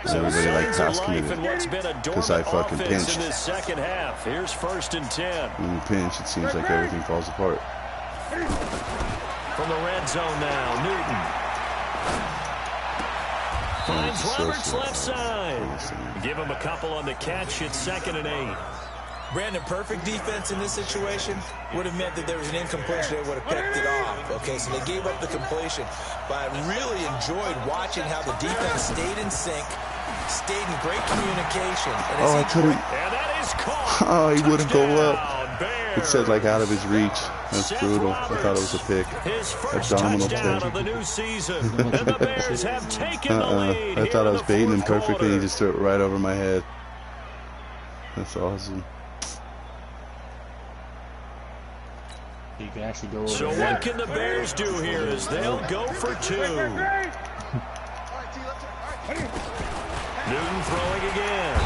Is everybody like pass committed? Because I fucking pinched. In this second half. Here's 1st and 10. When you pinch, it seems like everything falls apart. From the red zone now, Newton. Finds Roberts left side. Give him a couple on the catch. It's 2nd and 8. Brandon, perfect defense in this situation would have meant that there was an incompletion. They would have picked it off. Okay, so they gave up the completion. But I really enjoyed watching how the defense stayed in sync, stayed in great communication. Oh, I couldn't. And that is caught. Oh, he wouldn't go up. It said like out of his reach. That's brutal. I thought it was a pick. His first Abdominal touchdown of the new season. And the Bears have taken the lead. I thought I was baiting him perfectly. He just threw it right over my head. That's awesome. You can actually go over. So what can the Bears do here as they'll go for 2? Newton throwing again.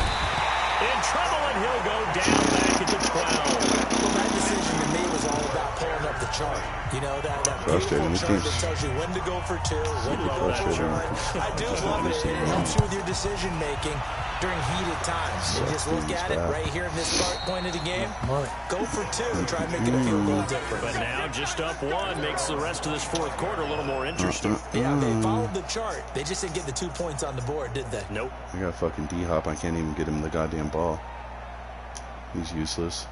In trouble, and he'll go down back at the 12. Well, that decision to me was all about pulling up the chart. You know, that beautiful chart that tells you when to go for 2, when to go for 3. I do love it. It helps you with your decision-making during heated times. You just look at it right here in this point of the game. Go for 2. Try and make it a field goal difference. But now just up 1 makes the rest of this 4th quarter a little more interesting. Yeah, they followed the chart. They just didn't get the 2 points on the board, did they? Nope. I got fucking D-Hop. I can't even get him the goddamn ball. He's useless.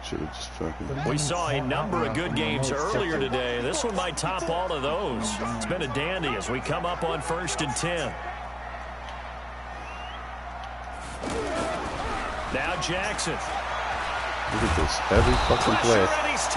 Should have just fucking... We saw a number of good games earlier today. This one might top all of those. It's been a dandy as we come up on 1st and 10. Now Jackson. Look at this. Every fucking play,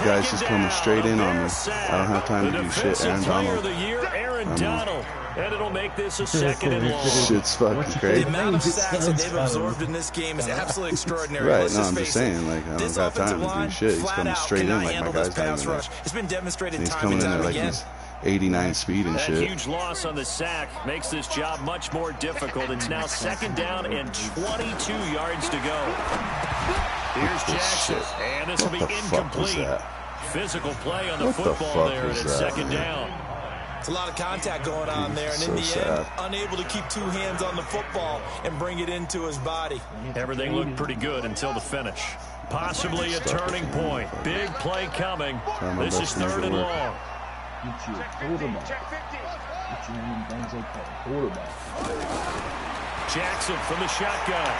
guys just coming straight in on me. I don't have time to do shit. Aaron Donald. And it'll make this a 2nd and long. Shit's fucking crazy. The amount of sacks that they've absorbed in this game is absolutely extraordinary. Right, no, I'm just saying, like, I don't got time to do shit. He's coming straight in like my guy's not even there. It's been demonstrated he's coming in at like he's 89 speed and shit. That huge loss on the sack makes this job much more difficult. It's now 2nd down and 22 yards to go. Here's Jackson, and this will be incomplete. Physical play on the football there, and it's 2nd down. It's a lot of contact going on there, and in the end, unable to keep 2 hands on the football and bring it into his body. Everything looked pretty good until the finish. Possibly a turning point. Big play coming. This is 3rd and long. Jackson from the shotgun.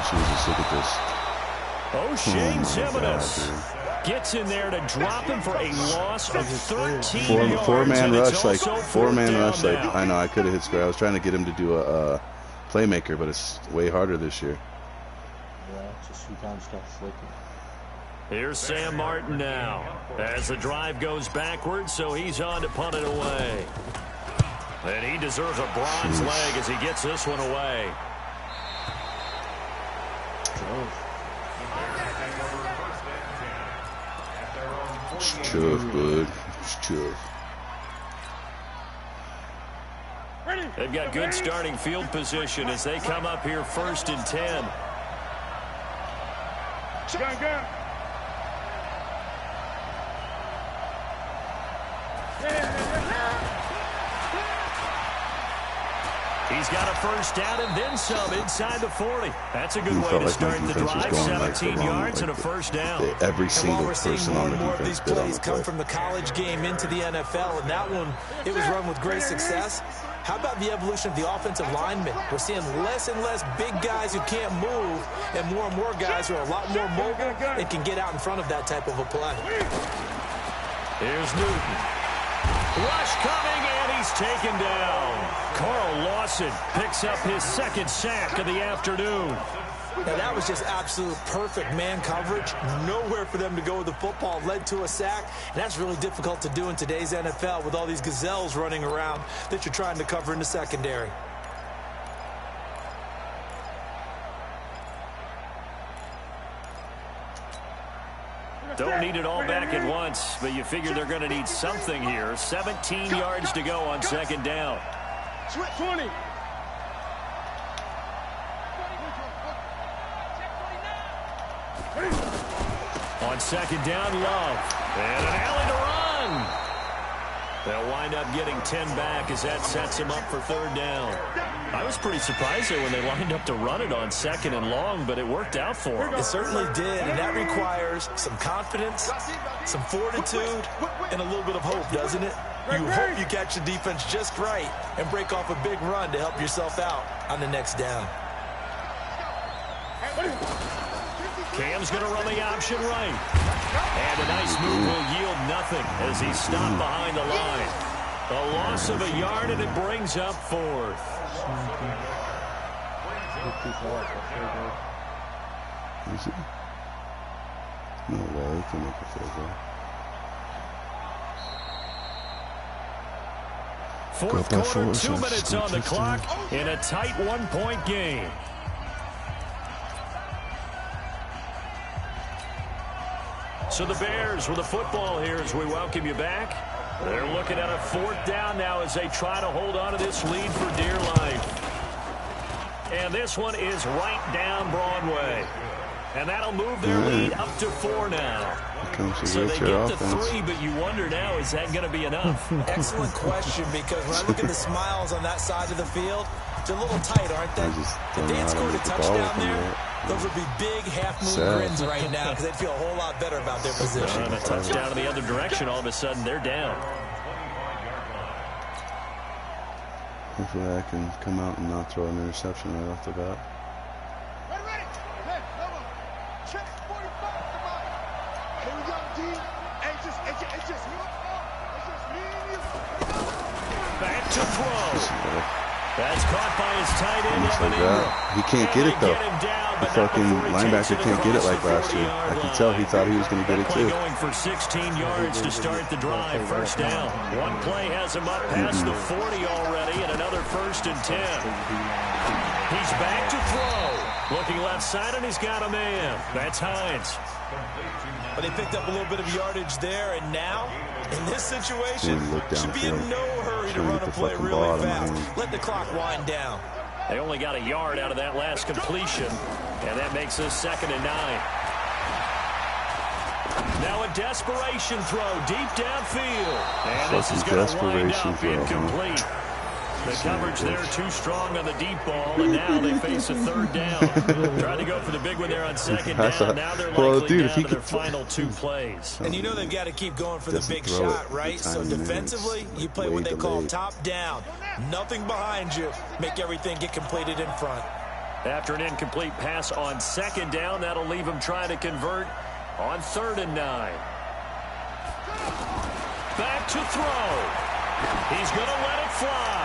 Jesus, look at this. O'Shane Zimenez gets in there to drop him for a loss of 13 yards. Four-man rush, like, I know, I could have hit square. I was trying to get him to do a playmaker, but it's way harder this year. Yeah, just you kind of start flicking. Here's Sam Martin now as the drive goes backwards, so he's on to punt it away. And he deserves a bronze leg as he gets this one away. It's tough, bud. It's tough. They've got good starting field position as they come up here 1st and 10. Go. He's got a 1st down and then some inside the 40. That's a good way to start the drive. 17 yards and a 1st down. Every single person on the defense. These plays come from the college game into the NFL, and that one, it was run with great success. How about the evolution of the offensive linemen? We're seeing less and less big guys who can't move and more guys who are a lot more mobile and can get out in front of that type of a play. Here's Newton. Rush coming, and he's taken down. Carl Lawson picks up his second sack of the afternoon. Now, that was just absolute perfect man coverage. Nowhere for them to go with the football. Led to a sack. And that's really difficult to do in today's NFL with all these gazelles running around that you're trying to cover in the secondary. Don't need it all back at once, but you figure they're going to need something here. 17 yards to go on second down. 20. On second down, Love. And an alley to run. They'll wind up getting 10 back as that sets him up for third down. I was pretty surprised there when they lined up to run it on second and long, but it worked out for them. It certainly did, and that requires some confidence, some fortitude, and a little bit of hope, doesn't it? You hope you catch the defense just right and break off a big run to help yourself out on the next down. Cam's going to run the option right. And a nice move will yield nothing as he's stopped behind the line. A loss of a yard, and it brings up fourth. Is it? No way, he can make a field goal. Fourth quarter, 2 minutes on the clock in a tight one-point game. So the Bears with the football here as we welcome you back. They're looking at a fourth down now as they try to hold on to this lead for dear life. And this one is right down Broadway. And that'll move their lead up to 4 now. So they get to 3, but you wonder now, is that going to be enough? Excellent question, because when I look at the smiles on that side of the field, they're a little tight, aren't they? If they had scored a touchdown there, those would be big half-moon grins right now because they'd feel a whole lot better about their position. And a touchdown in the other direction, all of a sudden they're down. Hopefully I can come out and not throw an interception right off the bat. Ready. Hey, check 45. Come on. Here we go, D. It's just me. It's just me and you. Back to throw. That's caught by his tight end, Evan Ingram. He can't get it, though. The fucking linebacker can't get it like last year. I can tell he thought he was going to get it, too. Going for 16 yards to start the drive. First down. One play has him up past the 40 already, and another 1st and 10. He's back to throw. Looking left side, and he's got a man. That's Hines. But they picked up a little bit of yardage there, and now, in this situation, should be in no hurry to run a play really fast. Let the clock wind down. They only got a yard out of that last completion, and that makes us 2nd and 9. Now a desperation throw deep downfield, and this is going to wind up incomplete. The coverage there too strong on the deep ball, and now they face a 3rd down. Trying to go for the big one there on 2nd down. Now they're likely down to their final 2 plays. And you know they've got to keep going for the big shot, right? So defensively, you play what they call top down. Nothing behind you. Make everything get completed in front. After an incomplete pass on 2nd down, that'll leave him trying to convert on 3rd and 9. Back to throw. He's going to let it fly.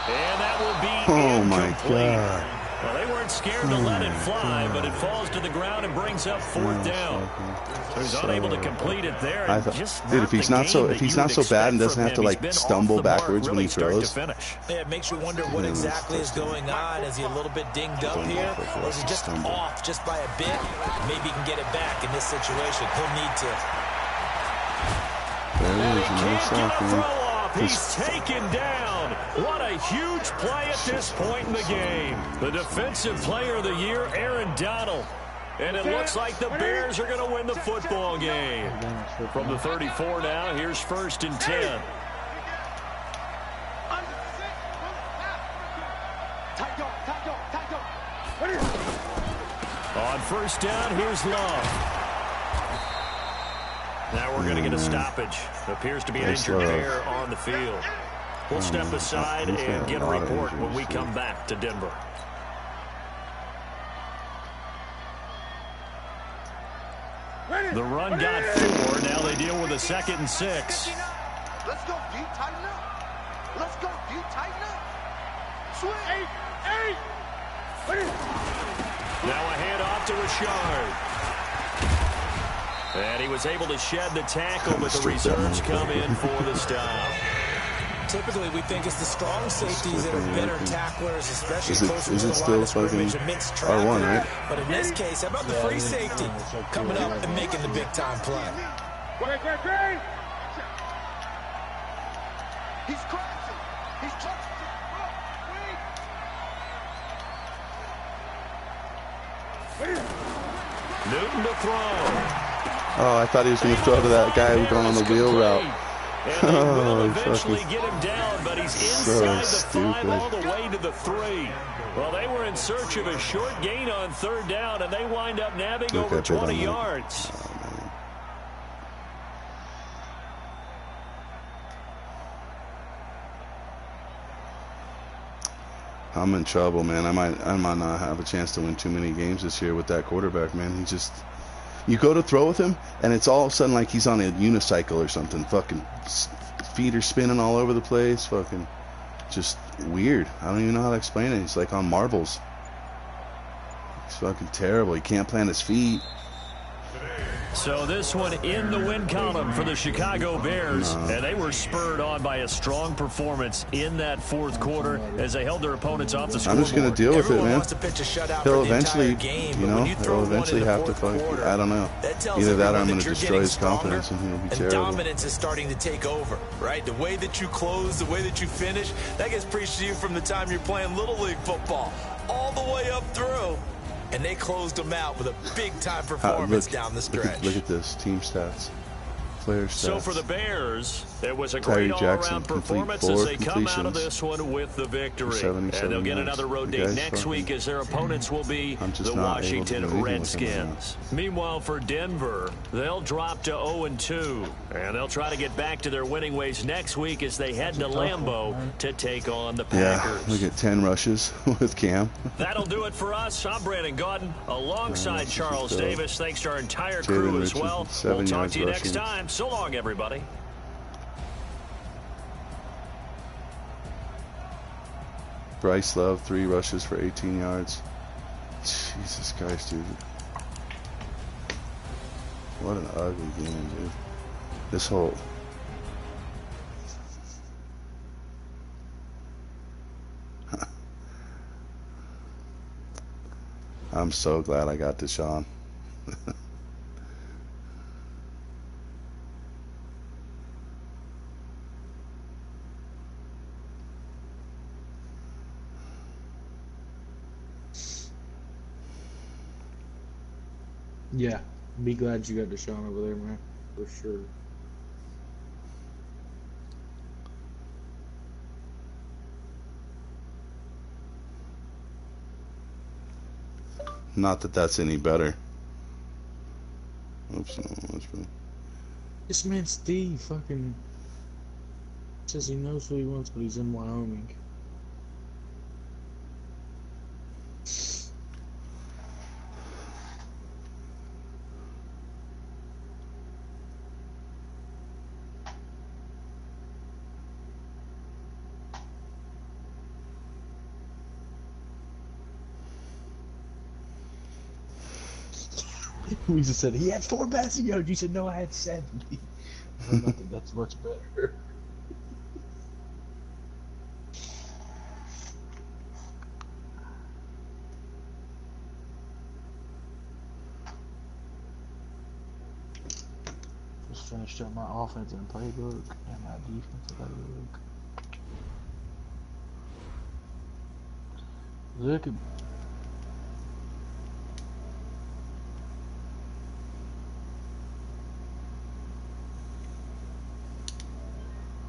And that will be incomplete. My God. Well, they weren't scared to let it fly, but it falls to the ground and brings up 4th down. So he's unable to complete it there. Dude, if he's not so bad and doesn't have to like stumble backwards when he throws. Yeah, it makes you wonder what exactly is going on. Is he a little bit dinged up here, or is he just off just by a bit? Maybe he can get it back in this situation. He'll need to. There it is. He's taken down. What a huge play at this point in the game. The defensive player of the year, Aaron Donald. And it looks like the Bears are going to win the football game. From the 34 now, here's 1st and 10. On 1st down, here's Love. Now we're going to get a stoppage. Appears to be an injured player on the field. We'll step aside and get a report when we come back to Denver. The run got 4. Now they deal with a 2nd and 6. Let's go, D. Tighten up. Let's go, D. Tighten up. Swing. 8. Now a handoff to Richard. And he was able to shed the tackle, but the reserves come in for the stop. Typically, we think it's the strong safeties that are better tacklers, especially closer to the line still of scrimmage fucking amidst R1, traffic. right? But in this case, how about the free safety coming up and making the big-time play? He's crashing. He's touching. Newton to throw. Oh, I thought he was going to throw to that guy who was going on the wheel route. And they will eventually get him down, but he's inside the 5 all the way to the 3. Well, they were in search of a short gain on 3rd down, and they wind up nabbing over 20 yards. I'm in trouble, man. I might not have a chance to win too many games this year with that quarterback, man. He just, you go to throw with him, and it's all of a sudden like he's on a unicycle or something. Fucking feet are spinning all over the place. Fucking just weird. I don't even know how to explain it. He's like on marbles. He's fucking terrible. He can't plant his feet. So this one in the win column for the Chicago Bears, and they were spurred on by a strong performance in that 4th quarter as they held their opponents off the scoreboard. I'm just going to deal with it, man. He'll eventually, game, you know, he'll eventually have to fuck. I don't know. Either that or I'm going to destroy his confidence and he'll be terrible. Dominance is starting to take over, right? The way that you close, the way that you finish, that gets preached to you from the time you're playing Little League football all the way up through. And they closed them out with a big-time performance down the stretch. Look at this. Team stats. Player stats. So for the Bears, it was a great all-around performance as they come out of this one with the victory. And they'll get another road date next week as their opponents will be the Washington Redskins. Meanwhile, for Denver, they'll drop to 0-2. And they'll try to get back to their winning ways next week as they head to Lambeau to take on the Packers. Yeah, we get 10 rushes with Cam. That'll do it for us. I'm Brandon Gaudin alongside Charles Davis. Thanks to our entire crew as well. We'll talk to you next time. So long, everybody. Bryce Love, 3 rushes for 18 yards. Jesus Christ, dude. What an ugly game, dude. This whole... I'm so glad I got Deshaun. Yeah, be glad you got Deshaun over there, man, for sure. Not that that's any better. Oops, no, that's bad. This man Steve fucking says he knows who he wants, but he's in Wyoming. We just said he had 4 passing yards. You said no, I had 70. I don't think that's much better. Just finished up my offensive playbook and my defensive playbook. Look at